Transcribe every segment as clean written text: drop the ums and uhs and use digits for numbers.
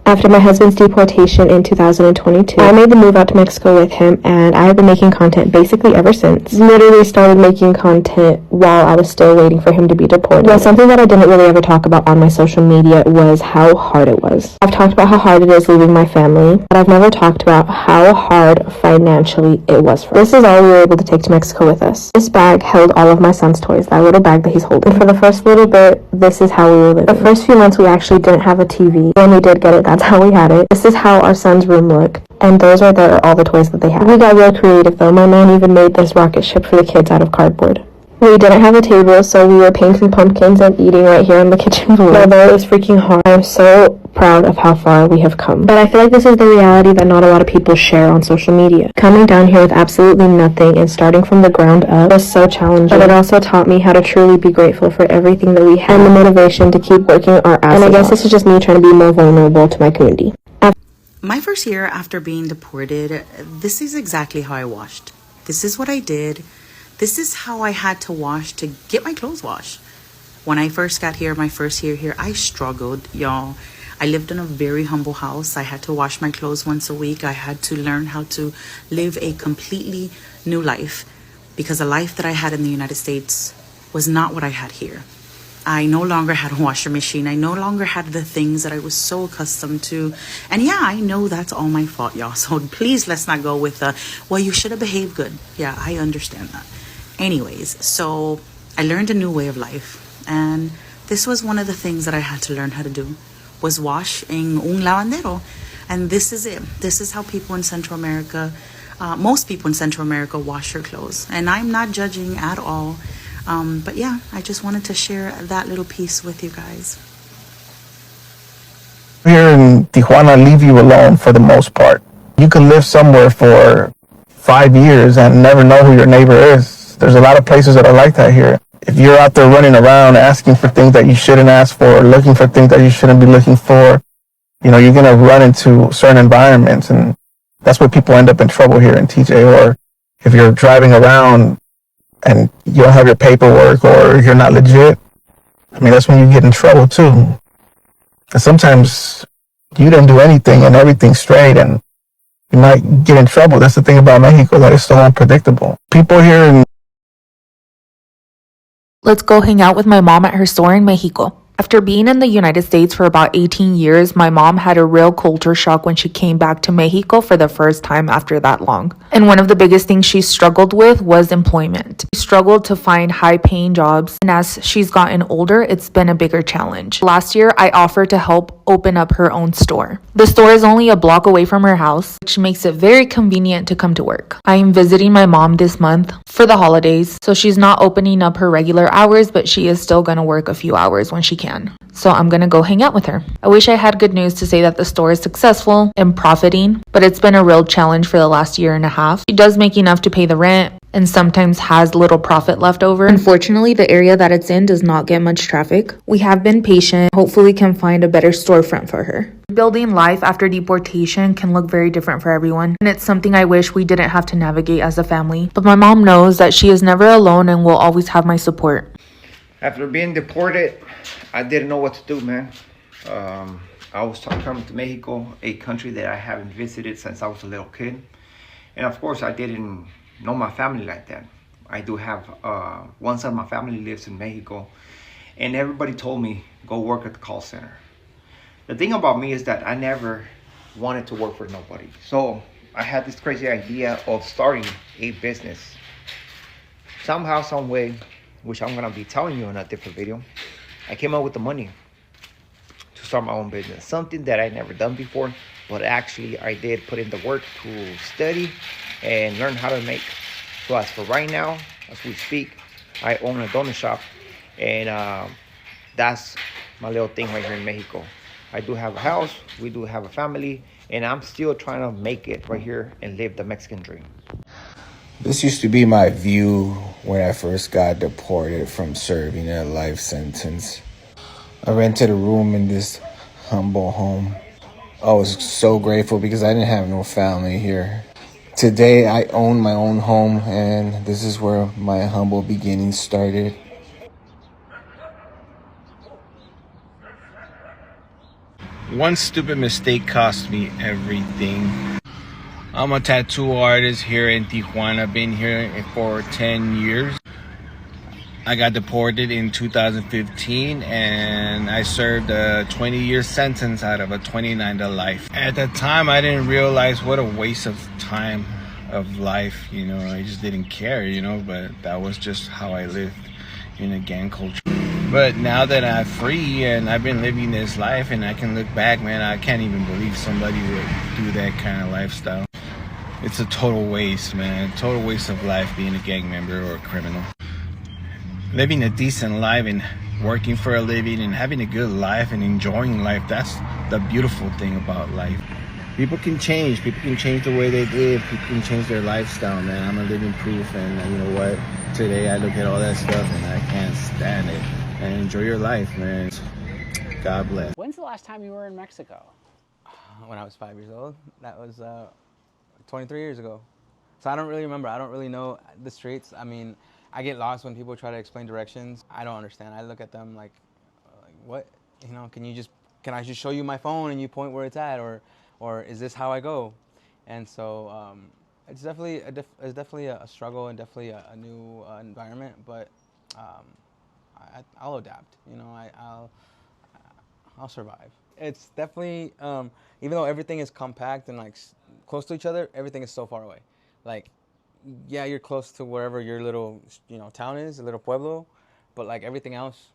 After my husband's deportation in 2022, I made the move out to Mexico with him, and I have been making content basically ever since. Literally started making content while I was still waiting for him to be deported. Well, something that I didn't really ever talk about on my social media was how hard it was. I've talked about how hard it is leaving my family, but I've never talked about how hard financially it was for us. This is all we were able to take to Mexico with us. This bag held all of my son's toys, that little bag that he's holding. And for the first little bit, this is how we were living. The first few months we actually didn't have a TV. When we did get it, that's how we had it. This is how our son's room looked, and those right there are all the toys that they had. We got real creative though. My man even made this rocket ship for the kids out of cardboard. We didn't have a table, so we were painting pumpkins and eating right here on the kitchen floor. Although it was freaking hard, I'm so proud of how far we have come. But I feel like this is the reality that not a lot of people share on social media. Coming down here with absolutely nothing and starting from the ground up was so challenging, but it also taught me how to truly be grateful for everything that we have and the motivation to keep working our asses off. And I guess this is just me trying to be more vulnerable to my community. My first year after being deported, this is exactly how I washed. This is what I did. This is how I had to wash to get my clothes washed. When I first got here, my first year here, I struggled, y'all. I lived in a very humble house. I had to wash my clothes once a week. I had to learn how to live a completely new life because the life that I had in the United States was not what I had here. I no longer had a washer machine. I no longer had the things that I was so accustomed to. And yeah, I know that's all my fault, y'all. So please, let's not go with well, you should have behaved good. Yeah, I understand that. Anyways, so I learned a new way of life. And this was one of the things that I had to learn how to do, was wash en un lavandero. And this is it. This is how people in Central America, most people in Central America wash their clothes. And I'm not judging at all. But yeah, I just wanted to share that little piece with you guys. Here in Tijuana, leave you alone for the most part. You can live somewhere for 5 years and never know who your neighbor is. There's a lot of places that are like that here. If you're out there running around asking for things that you shouldn't ask for, looking for things that you shouldn't be looking for, you're going to run into certain environments, and that's where people end up in trouble here in TJ. Or if you're driving around and you don't have your paperwork or you're not legit, that's when you get in trouble too. And sometimes you didn't do anything and everything's straight and you might get in trouble. That's the thing about Mexico, that it's so unpredictable. People here in... Let's go hang out with my mom at her store in Mexico. After being in the United States for about 18 years, my mom had a real culture shock when she came back to Mexico for the first time after that long. And one of the biggest things she struggled with was employment. She struggled to find high-paying jobs, and as she's gotten older, it's been a bigger challenge. Last year, I offered to help open up her own store. The store is only a block away from her house, which makes it very convenient to come to work. I am visiting my mom this month for the holidays, so she's not opening up her regular hours, but she is still going to work a few hours when she can. So I'm gonna go hang out with her. I wish I had good news to say that the store is successful and profiting, but it's been a real challenge for the last year and a half. She does make enough to pay the rent and sometimes has little profit left over. Unfortunately, the area that it's in does not get much traffic. We have been patient, hopefully can find a better storefront for her. Building life after deportation can look very different for everyone, and it's something I wish we didn't have to navigate as a family. But my mom knows that she is never alone and will always have my support. After being deported, I didn't know what to do, man. I was coming to Mexico, a country that I haven't visited since I was a little kid. And of course, I didn't know my family like that. I do have, one side of my family lives in Mexico. And everybody told me, go work at the call center. The thing about me is that I never wanted to work for nobody. So I had this crazy idea of starting a business. Somehow, some way, which I'm gonna be telling you in a different video, I came up with the money to start my own business. Something that I never done before, but actually I did put in the work to study and learn how to make. So as for right now, as we speak, I own a donut shop, and that's my little thing right here in Mexico. I do have a house, we do have a family, and I'm still trying to make it right here and live the Mexican dream. This used to be my view when I first got deported from serving a life sentence. I rented a room in this humble home. I was so grateful because I didn't have no family here. Today, I own my own home, and this is where my humble beginnings started. One stupid mistake cost me everything. I'm a tattoo artist here in Tijuana. I've been here for 10 years. I got deported in 2015 and I served a 20-year sentence out of a 29 to life. At the time, I didn't realize what a waste of time of life, you know. I just didn't care, you know, but that was just how I lived in a gang culture. But now that I'm free and I've been living this life and I can look back, man, I can't even believe somebody would do that kind of lifestyle. It's a total waste, man. Total waste of life being a gang member or a criminal. Living a decent life and working for a living and having a good life and enjoying life, that's the beautiful thing about life. People can change. People can change the way they live. People can change their lifestyle, man. I'm a living proof, and you know what? Today I look at all that stuff and I can't stand it. And enjoy your life, man. God bless. When's the last time you were in Mexico? When I was 5 years old. That was 23 years ago. So I don't really remember. I don't really know the streets. I mean, I get lost when people try to explain directions. I don't understand. I look at them like what? You know, can I just show you my phone and you point where it's at, or is this how I go? And so it's definitely a struggle and definitely a new environment, but I'll adapt. You know, I'll survive. It's definitely even though everything is compact and like close to each other, everything is so far away. Like, yeah, you're close to wherever your little, you know, town is, a little pueblo, but like everything else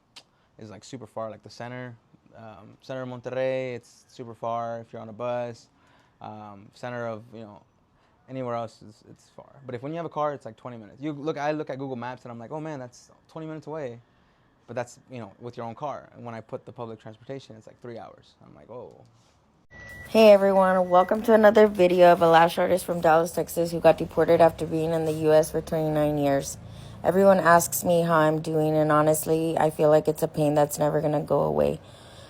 is like super far. Like the center of Monterrey, it's super far if you're on a bus. Center of, you know, anywhere else it's far. But when you have a car, it's like 20 minutes. I look at Google Maps and I'm like, oh man, that's 20 minutes away. But that's, you know, with your own car. And when I put the public transportation, it's like 3 hours. I'm like, oh. Hey everyone, welcome to another video of a lash artist from Dallas, Texas who got deported after being in the US for 29 years. Everyone asks me how I'm doing, and honestly, I feel like it's a pain that's never going to go away.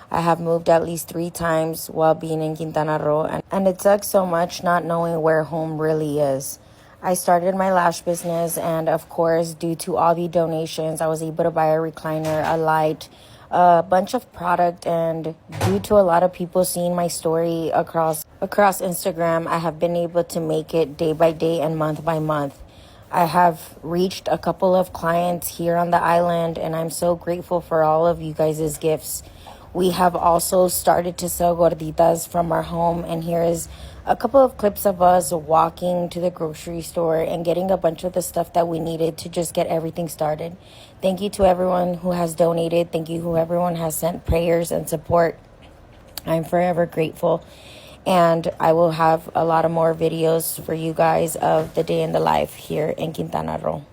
I have moved at least 3 times while being in Quintana Roo, and it sucks so much not knowing where home really is. I started my lash business, and of course, due to all the donations, I was able to buy a recliner, a light, a bunch of product, and due to a lot of people seeing my story across Instagram, I have been able to make it day by day and month by month. I have reached a couple of clients here on the island, and I'm so grateful for all of you guys' gifts. We have also started to sell gorditas from our home, and here is a couple of clips of us walking to the grocery store and getting a bunch of the stuff that we needed to just get everything started. Thank you to everyone who has donated. Thank you to everyone has sent prayers and support. I'm forever grateful. And I will have a lot of more videos for you guys of the day in the life here in Quintana Roo.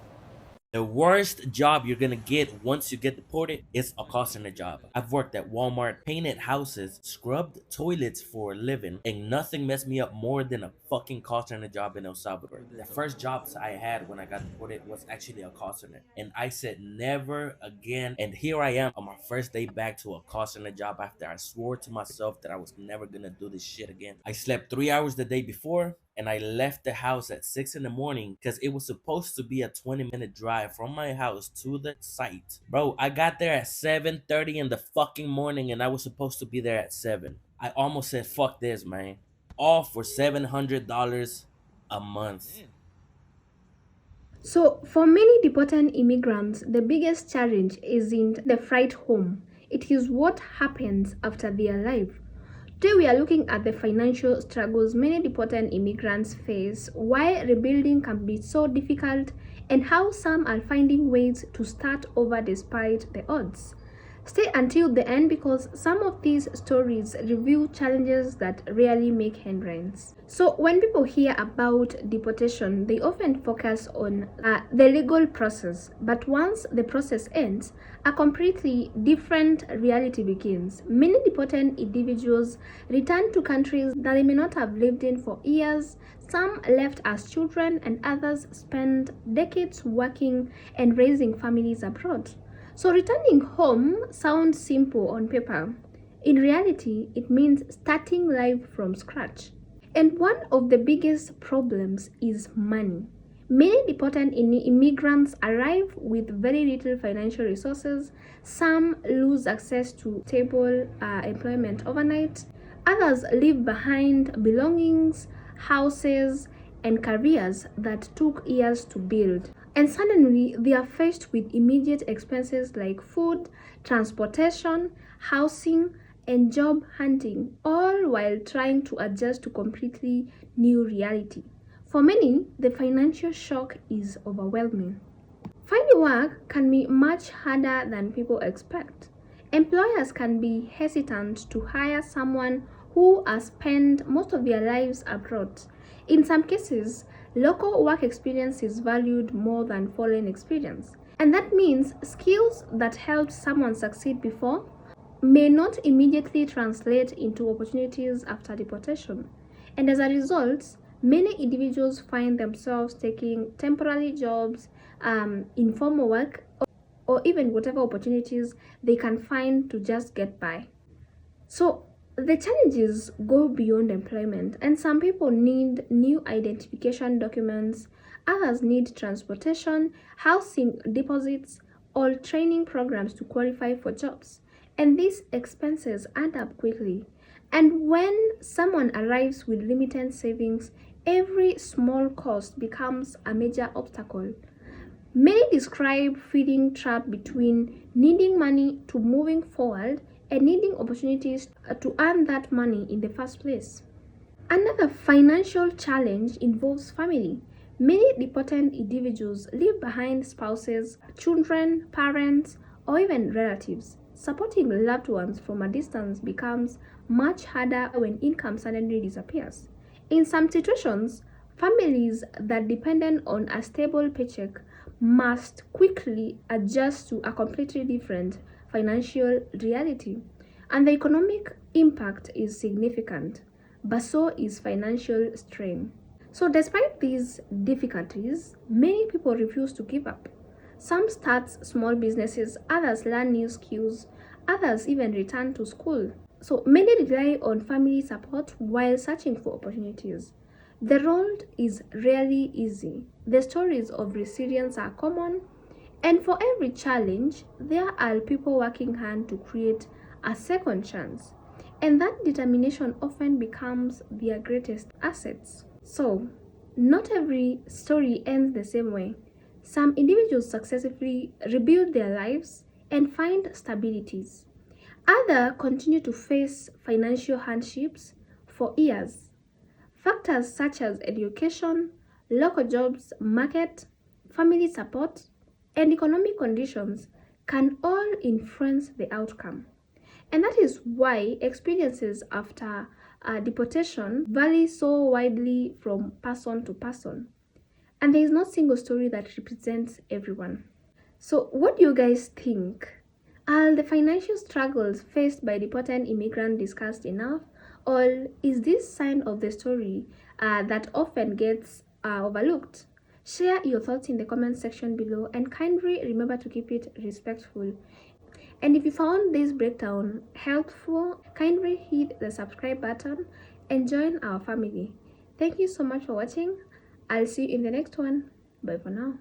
The worst job you're gonna get once you get deported is a call center job. I've worked at Walmart, painted houses, scrubbed toilets for a living, and nothing messed me up more than a fucking call center job in El Salvador. The first jobs I had when I got deported was actually a call center, and I said never again. And here I am on my first day back to a call center job after I swore to myself that I was never gonna do this shit again. I slept 3 hours the day before, and I left the house at 6 in the morning because it was supposed to be a 20-minute drive from my house to the site. Bro, I got there at 7:30 in the fucking morning and I was supposed to be there at 7. I almost said, fuck this, man. All for $700 a month. So, for many deported immigrants, the biggest challenge isn't the flight home. It is what happens after they arrive. Today we are looking at the financial struggles many deported immigrants face, why rebuilding can be so difficult, and how some are finding ways to start over despite the odds. Stay until the end because some of these stories reveal challenges that rarely make headlines. So when people hear about deportation, they often focus on the legal process. But once the process ends, a completely different reality begins. Many deported individuals return to countries that they may not have lived in for years. Some left as children and others spent decades working and raising families abroad. So returning home sounds simple on paper. In reality, it means starting life from scratch. And one of the biggest problems is money. Many deported immigrants arrive with very little financial resources. Some lose access to stable employment overnight. Others leave behind belongings, houses, and careers that took years to build. And suddenly, they are faced with immediate expenses like food, transportation, housing, and job hunting, all while trying to adjust to completely new reality. For many, the financial shock is overwhelming. Finding work can be much harder than people expect. Employers can be hesitant to hire someone who has spent most of their lives abroad. In some cases, local work experience is valued more than foreign experience. And that means skills that helped someone succeed before may not immediately translate into opportunities after deportation. And as a result, many individuals find themselves taking temporary jobs, informal work, or even whatever opportunities they can find to just get by. So the challenges go beyond employment, and some people need new identification documents, others need transportation, housing deposits, or training programs to qualify for jobs. And these expenses add up quickly. And when someone arrives with limited savings, every small cost becomes a major obstacle. Many describe feeling trapped between needing money to moving forward and needing opportunities to earn that money in the first place. Another financial challenge involves family. Many deported individuals leave behind spouses, children, parents, or even relatives. Supporting loved ones from a distance becomes much harder when income suddenly disappears. In some situations, families that depend on a stable paycheck must quickly adjust to a completely different financial reality, and the economic impact is significant, but so is financial strain. So, despite these difficulties, many people refuse to give up. Some start small businesses, others learn new skills, others even return to school. So, many rely on family support while searching for opportunities. The road is rarely easy. The stories of resilience are common, and for every challenge, there are people working hard to create a second chance. And that determination often becomes their greatest assets. So, not every story ends the same way. Some individuals successfully rebuild their lives and find stabilities. Others continue to face financial hardships for years. Factors such as education, local jobs market, family support, and economic conditions can all influence the outcome. And that is why experiences after deportation vary so widely from person to person. And there is no single story that represents everyone. So, what do you guys think? Are the financial struggles faced by deported immigrants discussed enough? Or is this sign of the story that often gets overlooked? Share your thoughts in the comment section below, and kindly remember to keep it respectful. And if you found this breakdown helpful, kindly hit the subscribe button and join our family. Thank you so much for watching. I'll see you in the next one. Bye for now.